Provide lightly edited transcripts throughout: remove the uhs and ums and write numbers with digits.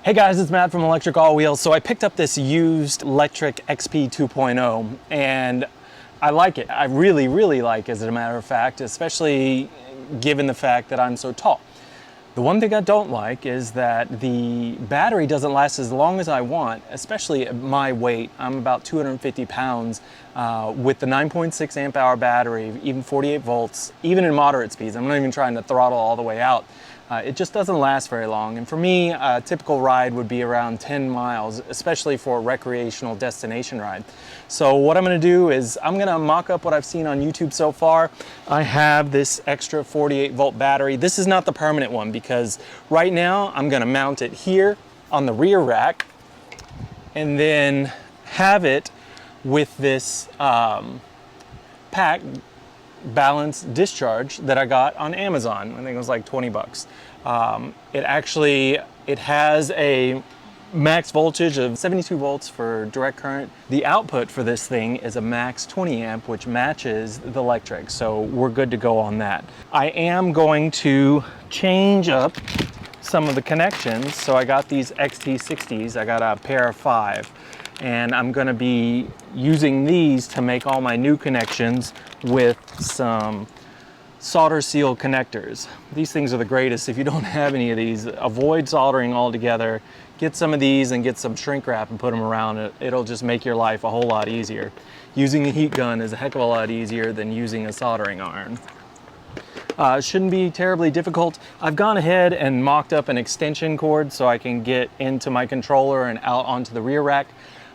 Hey guys, it's Matt from Electric All Wheels. So I picked up this used Lectric XP 2.0 and I like it. I really like it, as a matter of fact, especially given the fact that I'm so tall. The one thing I don't like is that the battery doesn't last as long as I want, especially at my weight. I'm about 250 pounds with the 9.6 amp hour battery, even 48 volts, even in moderate speeds. I'm not even trying to throttle all the way out. It just doesn't last very long. And for me, a typical ride would be around 10 miles, especially for a recreational destination ride. So what I'm gonna do is I'm gonna mock up what I've seen on YouTube so far. I have this extra 48 volt battery. This is not the permanent one because right now I'm gonna mount it here on the rear rack and then have it with this pack balance discharge that I got on Amazon. I think it was like 20 bucks. It has a max voltage of 72 volts for direct current. The output for this thing is a max 20 amp, which matches the Lectric. So we're good to go on that. I am going to change up some of the connections. So I got these XT60s. I got a pair of 5. And I'm gonna be using these to make all my new connections with some solder seal connectors. These things are the greatest. If you don't have any of these, avoid soldering altogether. Get some of these and get some shrink wrap and put them around it. It'll just make your life a whole lot easier. Using a heat gun is a heck of a lot easier than using a soldering iron. It shouldn't be terribly difficult. I've gone ahead and mocked up an extension cord so I can get into my controller and out onto the rear rack.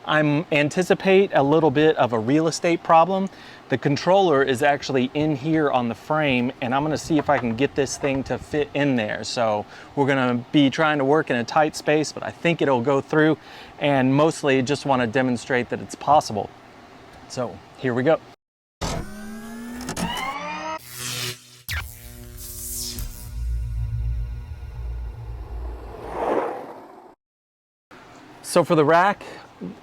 I anticipate a little bit of a real estate problem. The controller is actually in here on the frame and I'm gonna see if I can get this thing to fit in there. So we're gonna be trying to work in a tight space, but I think it'll go through, and mostly just wanna demonstrate that it's possible. So here we go. So for the rack,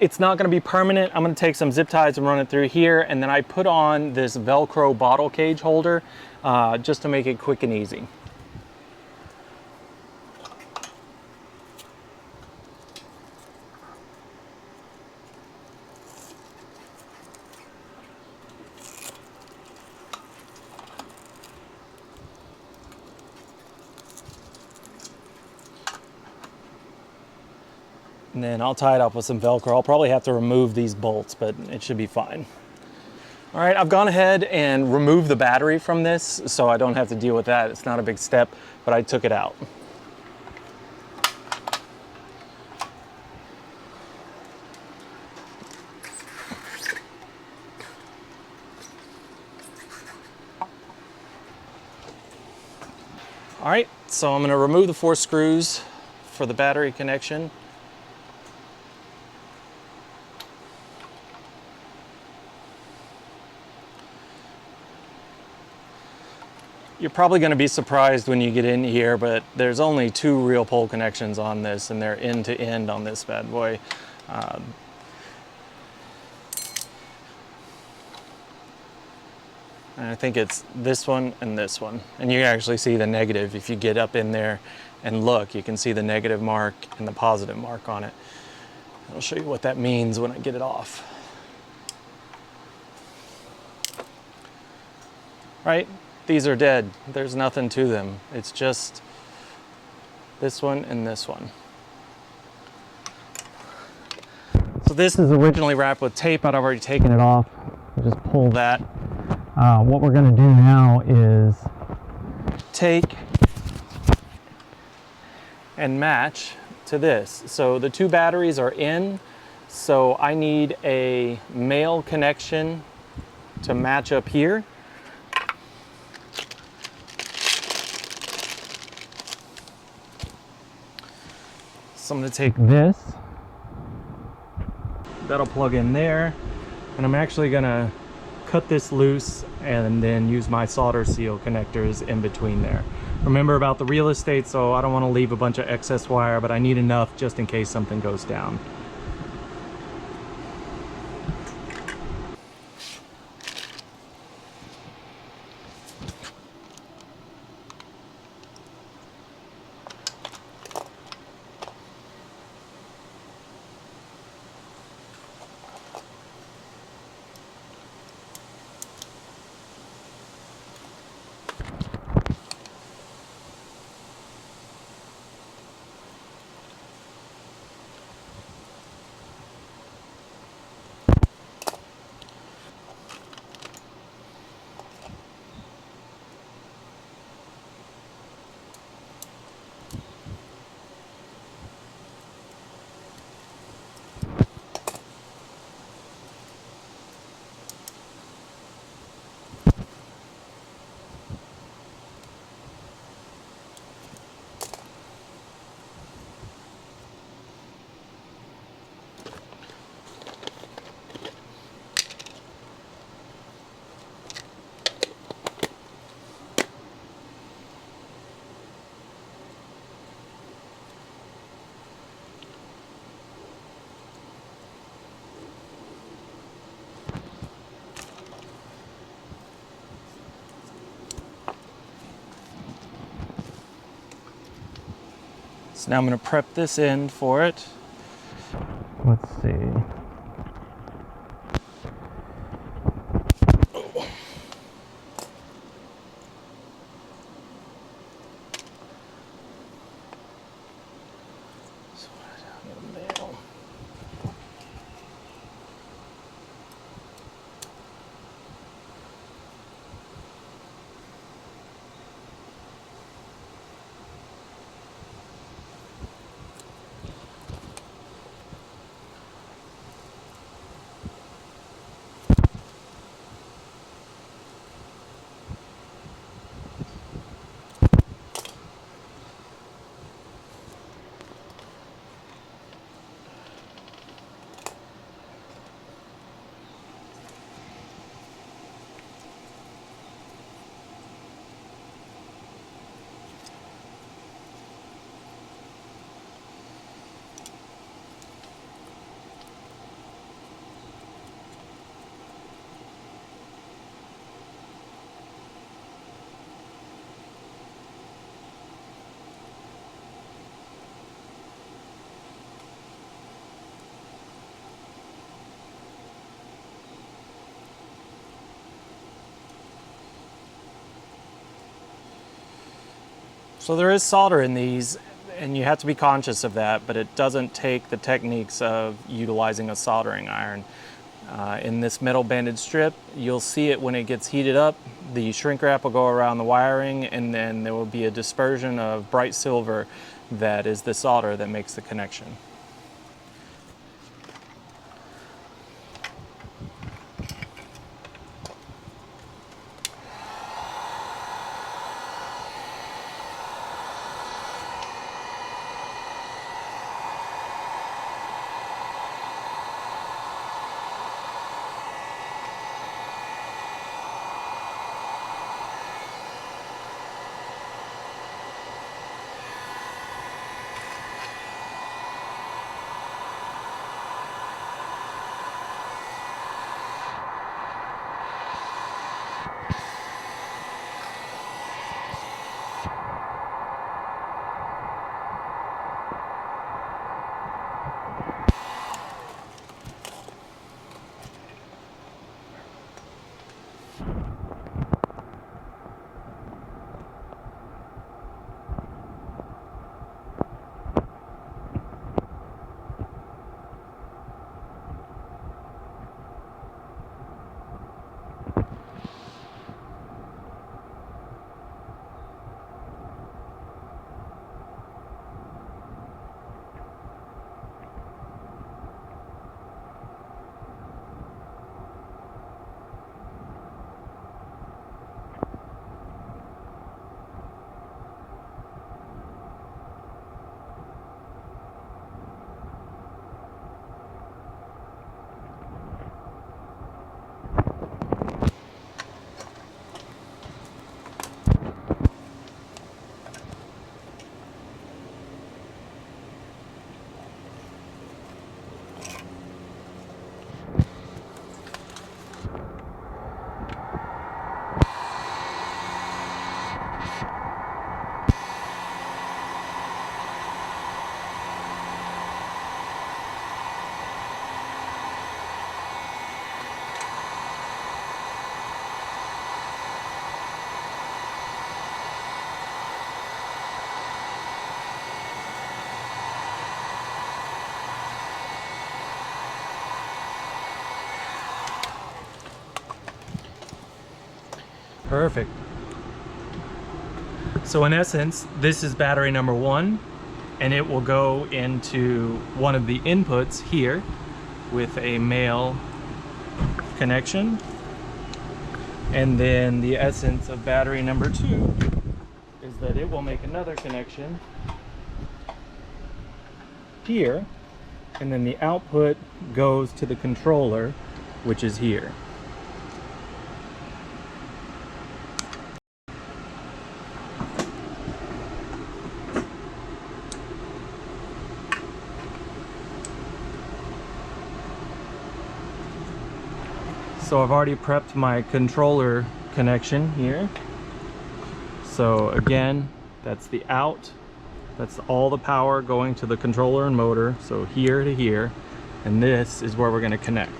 it's not gonna be permanent. I'm gonna take some zip ties and run it through here, and then I put on this Velcro bottle cage holder just to make it quick and easy. And then I'll tie it up with some Velcro. I'll probably have to remove these bolts, but it should be fine. All right, I've gone ahead and removed the battery from this, so I don't have to deal with that. It's not a big step, but I took it out. All right, so I'm gonna remove the 4 screws for the battery connection. You're probably going to be surprised when you get in here, but there's only 2 real pole connections on this, and they're end to end on this bad boy. And I think it's this one and this one. And you can actually see the negative. If you get up in there and look, you can see the negative mark and the positive mark on it. I'll show you what that means when I get it off. Right? These are dead. There's nothing to them. It's just this one and this one. So this is originally wrapped with tape, but I've already taken it off. I'll just pull that. What we're gonna do now is take and match to this. So the 2 batteries are in, so I need a male connection to match up here. So I'm going to take this, that'll plug in there, and I'm actually going to cut this loose and then use my solder seal connectors in between there. Remember about the real estate, so I don't want to leave a bunch of excess wire, but I need enough just in case something goes down. So now I'm going to prep this end for it. Let's see. So there is solder in these, and you have to be conscious of that, but it doesn't take the techniques of utilizing a soldering iron. In this metal banded strip, you'll see it when it gets heated up. The shrink wrap will go around the wiring, and then there will be a dispersion of bright silver that is the solder that makes the connection. Perfect. So in essence, this is battery number 1, and it will go into one of the inputs here with a male connection. And then the essence of battery number 2 is that it will make another connection here, and then the output goes to the controller, which is here. So I've already prepped my controller connection here. So again, that's the out, That's all the power going to the controller and motor, so here to here, and this is where we're going to connect.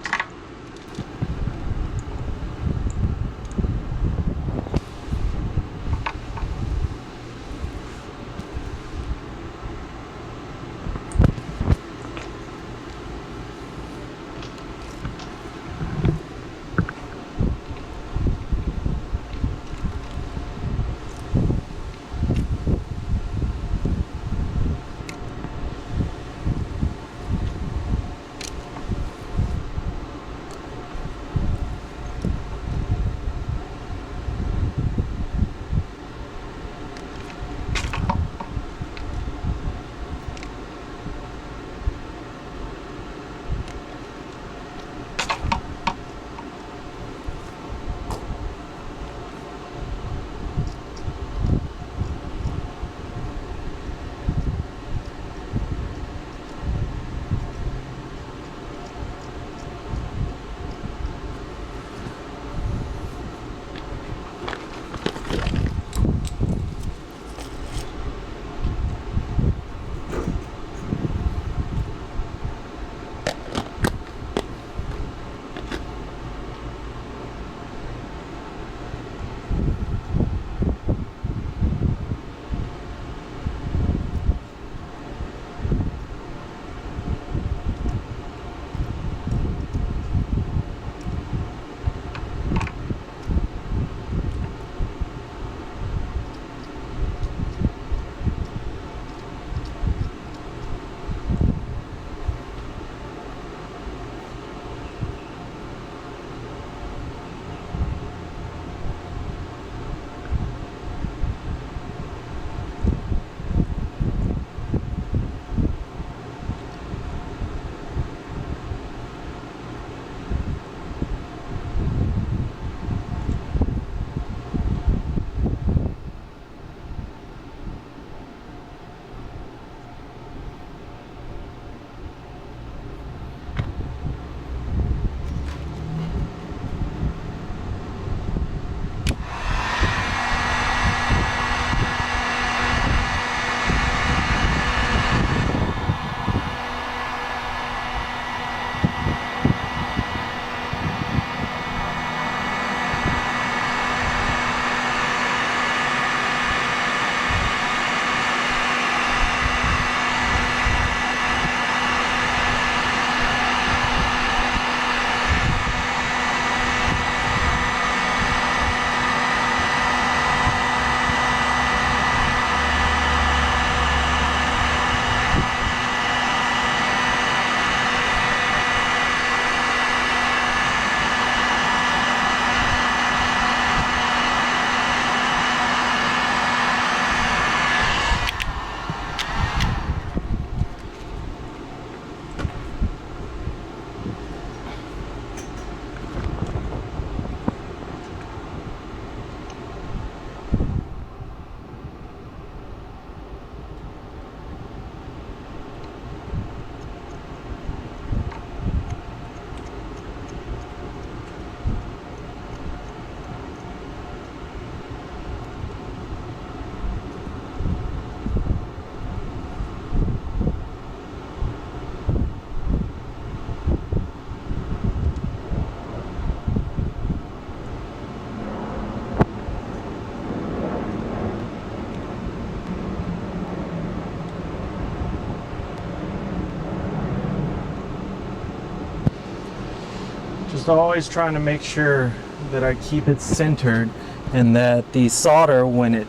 Just always trying to make sure that I keep it centered and that the solder, when it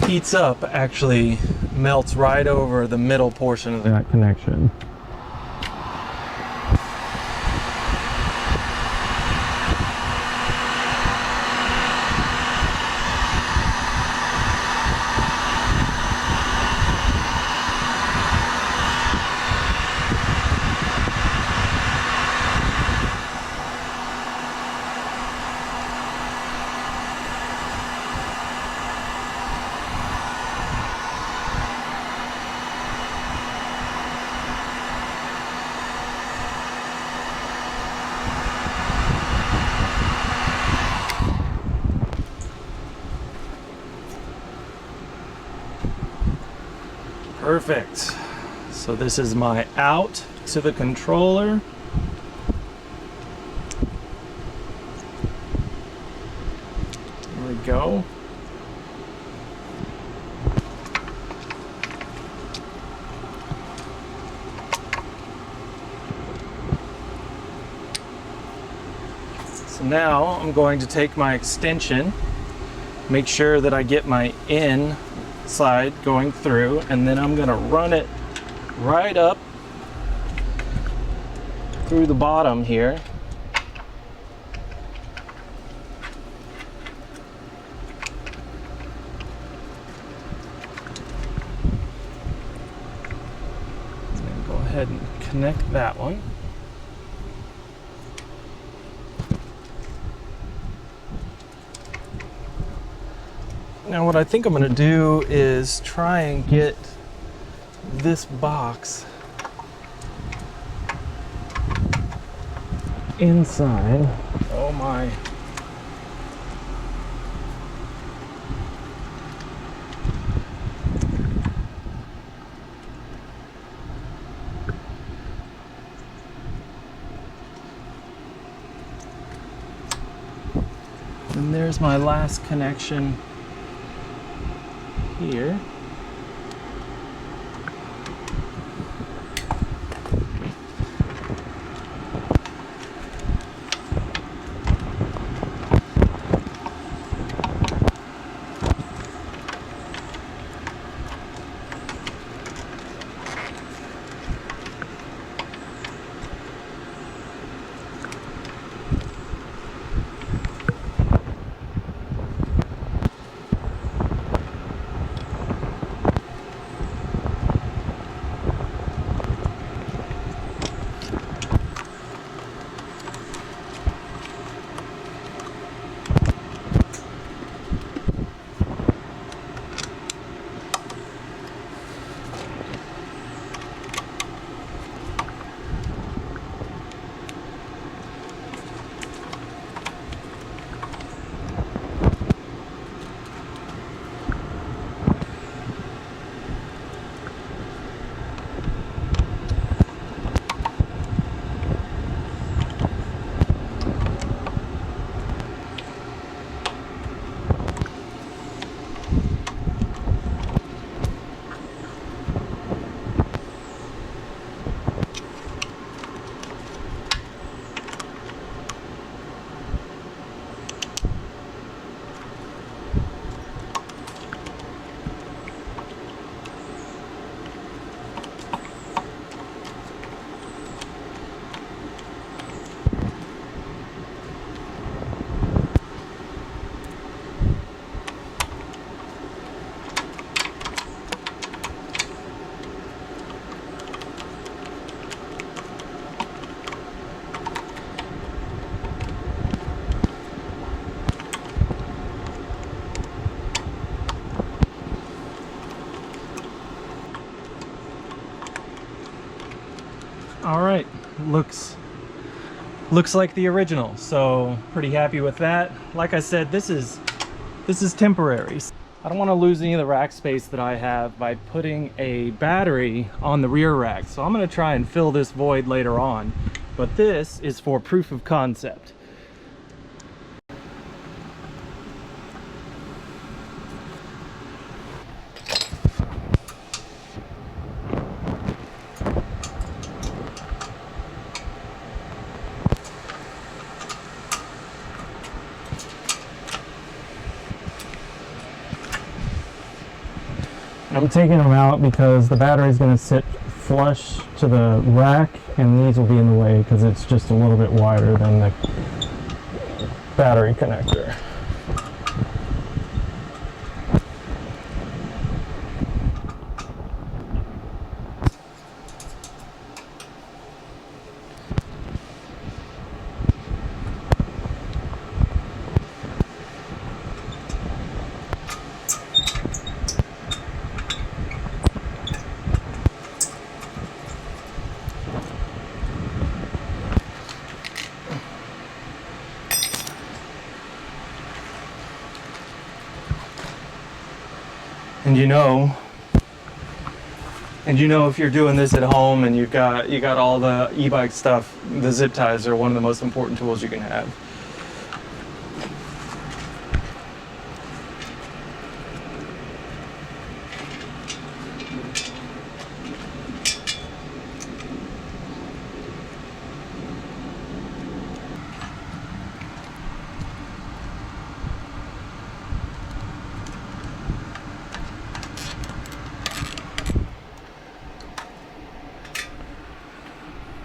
heats up, actually melts right over the middle portion of that connection. Perfect. So this is my out to the controller. There we go. So now I'm going to take my extension, make sure that I get my in side going through, and then I'm going to run it right up through the bottom here. And go ahead and connect that one. Now what I think I'm going to do is try and get this box inside. Oh my. And there's my last connection here. All right, looks like the original, so pretty happy with that. Like I said, this is temporary. I don't want to lose any of the rack space that I have by putting a battery on the rear rack, so I'm going to try and fill this void later on, but this is for proof of concept. I'm taking them out because the battery is going to sit flush to the rack, and these will be in the way because it's just a little bit wider than the battery connector. And you know, And you know, if you're doing this at home and you got all the e-bike stuff, the zip ties are one of the most important tools you can have.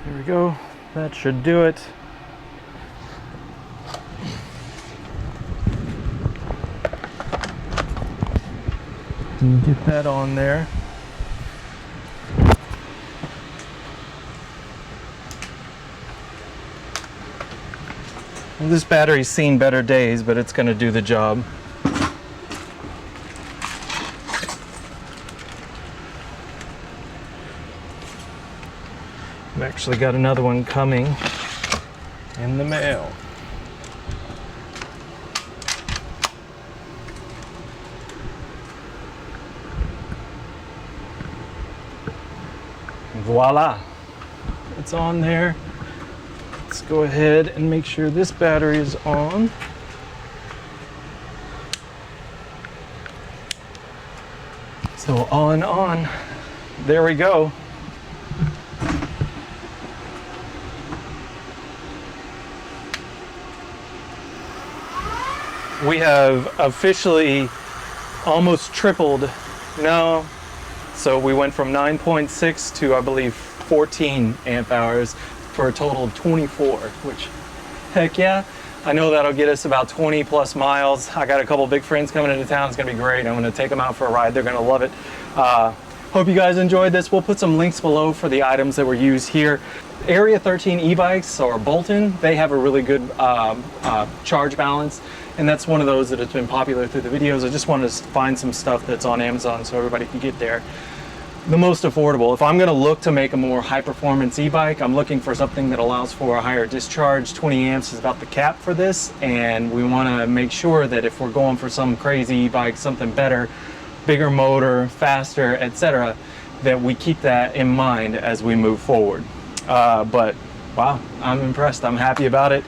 There we go. That should do it. Get that on there. Well, this battery's seen better days, but it's going to do the job. I've actually got another one coming in the mail. Voila, it's on there. Let's go ahead and make sure this battery is on. So on. There we go. We have officially almost tripled. No, so we went from 9.6 to, I believe, 14 amp hours for a total of 24, which, heck yeah. I know that'll get us about 20 plus miles. I got a couple big friends coming into town. It's gonna be great. I'm gonna take them out for a ride. They're gonna love it. Hope you guys enjoyed this. We'll put some links below for the items that were used here. Area 13 e-bikes or Bolton, they have a really good charge balance. And that's one of those that has been popular through the videos. I just wanted to find some stuff that's on Amazon so everybody can get there. The most affordable. If I'm gonna look to make a more high performance e-bike, I'm looking for something that allows for a higher discharge. 20 amps is about the cap for this. And we wanna make sure that if we're going for some crazy e-bike, something better, bigger motor, faster, etc., that we keep that in mind as we move forward. But wow, I'm impressed. I'm happy about it.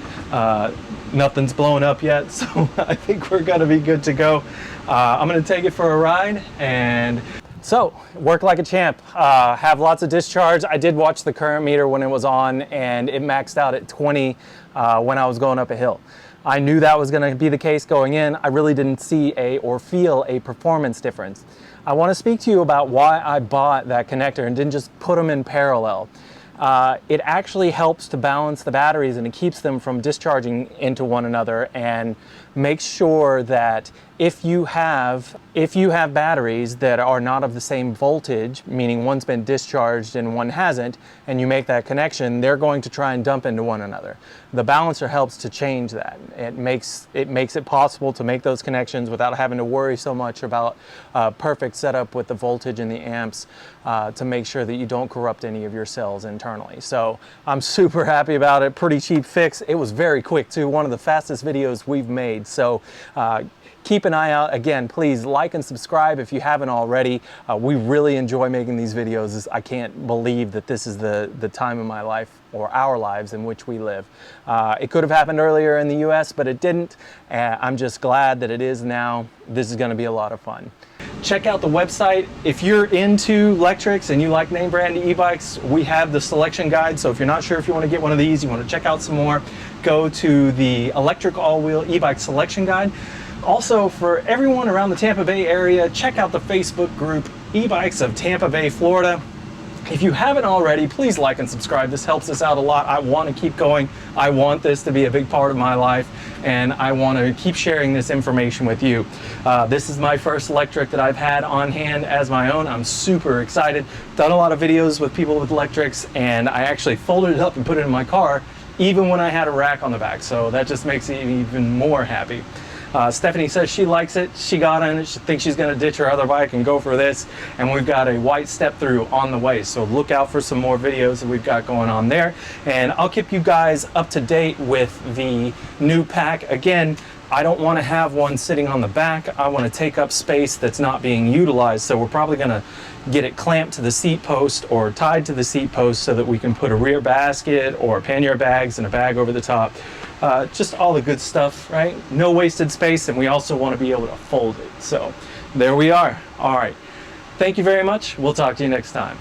Nothing's blown up yet, so I think we're gonna be good to go. I'm gonna take it for a ride, and so worked like a champ. Have lots of discharge. I did watch the current meter when it was on, and it maxed out at 20 when I was going up a hill. I knew that was gonna be the case going in. I really didn't see or feel a performance difference. I wanna speak to you about why I bought that connector and didn't just put them in parallel. It actually helps to balance the batteries, and it keeps them from discharging into one another, and makes sure that if you have batteries that are not of the same voltage, meaning one's been discharged and one hasn't, and you make that connection, they're going to try and dump into one another. The balancer helps to change that. It makes it possible to make those connections without having to worry so much about perfect setup with the voltage and the amps to make sure that you don't corrupt any of your cells internally. So I'm super happy about it. Pretty cheap fix. It was very quick too. One of the fastest videos we've made. So keep an eye out. Again, please like and subscribe if you haven't already. We really enjoy making these videos. I can't believe that this is the time in my life, or our lives, in which we live. It could have happened earlier in the US, but it didn't. I'm just glad that it is now. This is gonna be a lot of fun. Check out the website. If you're into Lectrics and you like name brand e-bikes, we have the selection guide. So if you're not sure if you want to get one of these, you want to check out some more, go to the Electric All-Wheel e-bike selection guide. Also, for everyone around the Tampa Bay area, check out the Facebook group E-Bikes of Tampa Bay, Florida. If you haven't already, please like and subscribe. This helps us out a lot. I want to keep going. I want this to be a big part of my life, and I want to keep sharing this information with you. This is my first Lectric that I've had on hand as my own. I'm super excited. Done a lot of videos with people with Lectrics, and I actually folded it up and put it in my car, even when I had a rack on the back. So that just makes me even more happy. Stephanie says she likes it. She got in it. She thinks she's going to ditch her other bike and go for this. And we've got a white step through on the way. So look out for some more videos that we've got going on there. And I'll keep you guys up to date with the new pack. Again, I don't want to have one sitting on the back. I want to take up space that's not being utilized. So we're probably going to get it clamped to the seat post or tied to the seat post so that we can put a rear basket or pannier bags and a bag over the top. Just all the good stuff, right? No wasted space, and we also want to be able to fold it. So there we are. All right. Thank you very much. We'll talk to you next time.